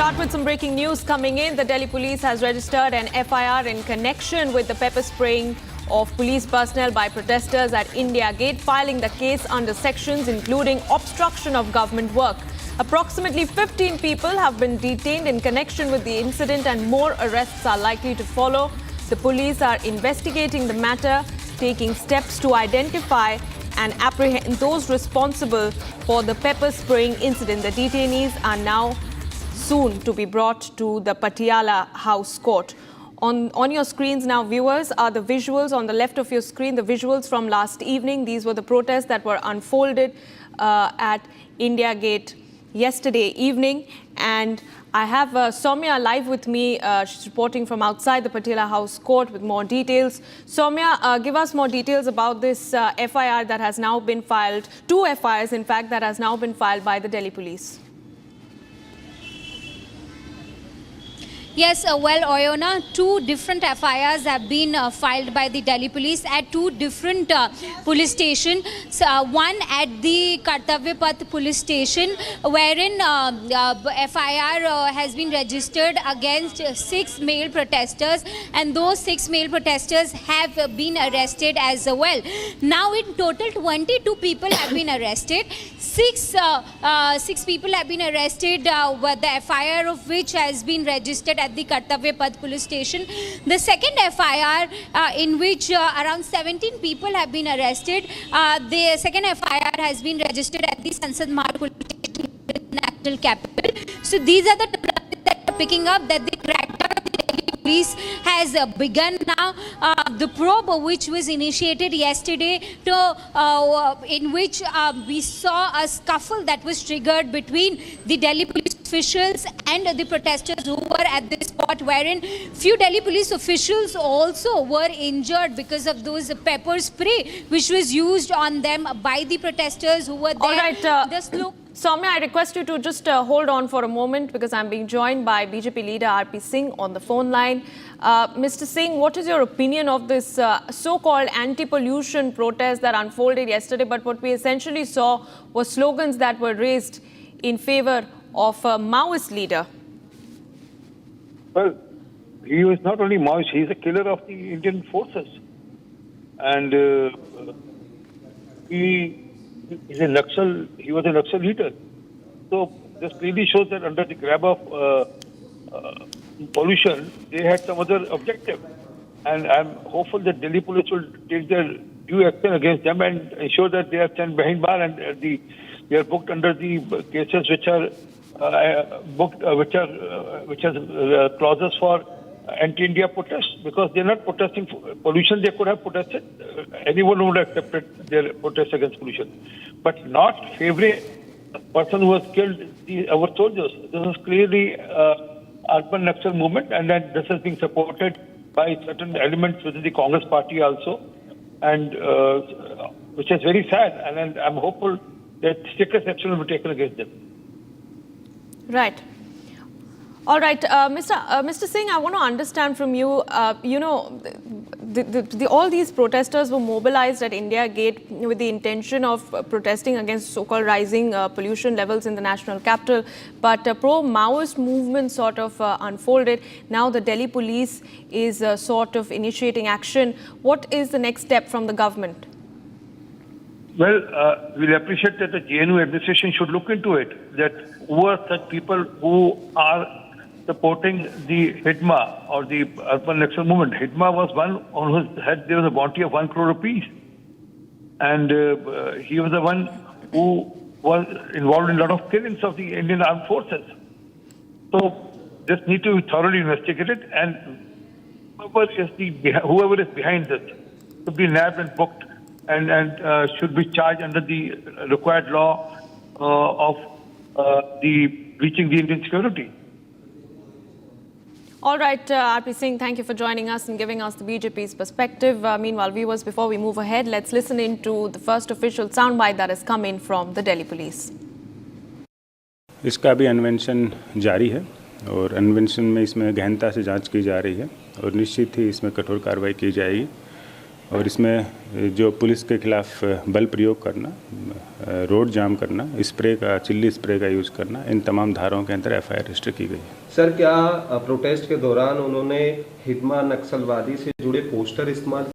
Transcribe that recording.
start with some breaking news coming in. The Delhi police has registered an FIR in connection with the pepper spraying of police personnel by protesters at India Gate, filing the case under sections including obstruction of government work. Approximately 15 people have been detained in connection with the incident and more arrests are likely to follow. The police are investigating the matter, taking steps to identify and apprehend those responsible for the pepper spraying incident. The detainees are now soon to be brought to the Patiala House Court. On your screens now, viewers, are the visuals on the left of your screen, the visuals from last evening. These were the protests that were unfolded at India Gate yesterday evening. And I have Soumya live with me. She's reporting from outside the Patiala House Court with more details. Soumya, give us more details about this FIR that has now been filed, two FIRs in fact, that has now been filed by the Delhi police. Yes, well, Oyona, two different FIRs have been filed by the Delhi police at two different police stations. One at the Kartavya Path police station, wherein FIR has been registered against 6 male protesters, and those 6 male protesters have been arrested as well. Now, in total, 22 people have been arrested. Six people have been arrested, with the FIR of which has been registered at the Kartavya Path police station. The second FIR, in which around 17 people have been arrested, the second FIR has been registered at the Sansad Marg police station in the national capital. So these are the that are picking up that the crackdown of the Delhi police has begun now. The probe, which was initiated yesterday, in which we saw a scuffle that was triggered between the Delhi police officials and the protesters who were at this spot, wherein few Delhi police officials also were injured because of those pepper spray which was used on them by the protesters who were there. All right, Soumya, I request you to just hold on for a moment because I'm being joined by BJP leader RP Singh on the phone line. Mr. Singh, what is your opinion of this so-called anti-pollution protest that unfolded yesterday? But what we essentially saw were slogans that were raised in favor of a Maoist leader. Well, he was not only Maoist, he is a killer of the Indian forces. And he was a Naxal leader. So this clearly shows that under the grab of pollution, they had some other objective. And I'm hopeful that Delhi police will take their due action against them and ensure that they are sent behind bar and they are booked under the cases which are which are clauses for anti-India protests, because they're not protesting for pollution. They could have protested. Anyone would have accepted their protest against pollution, but not favoring the person who has killed our soldiers. This is clearly urban Naxal movement, and then this is being supported by certain elements within the Congress party also, and which is very sad. And I'm hopeful that strictest action will be taken against them. Right. All right, Mr. Singh, I want to understand from you, you know, all these protesters were mobilized at India Gate with the intention of protesting against so-called rising pollution levels in the national capital. But a pro-Maoist movement sort of unfolded. Now the Delhi police is sort of initiating action. What is the next step from the government? Well, we'll appreciate that the JNU administration should look into it, that who are such people who are supporting the HIDMA or the Urban Naxal movement. HIDMA was one on whose head there was a bounty of 1 crore rupees. And he was the one who was involved in a lot of killings of the Indian armed forces. So this needs to be thoroughly investigated, and whoever is behind this should be nabbed and booked and should be charged under the required law of the breaching the Indian security. All right, RP Singh, thank you for joining us and giving us the BJP's perspective. Meanwhile, viewers, before we move ahead, let's listen into the first official soundbite that has come in from the Delhi police. इसका भी अन्वेषण जारी है और अन्वेषण में इसमें गहनता से जांच की जा रही है और निश्चित ही इसमें कठोर कार्रवाई की जाएगी और इसमें जो पुलिस के खिलाफ बल प्रयोग करना, रोड जाम करना, स्प्रे का, चिल्ली स्प्रे का यूज़ करना, इन तमाम धाराओं के अंदर FIR रजिस्टर की गई है। सर, क्या प्रोटेस्ट के दौरान उन्होंने हिजमा नक्सलवादी से जुड़े पोस्टर इस्तेमाल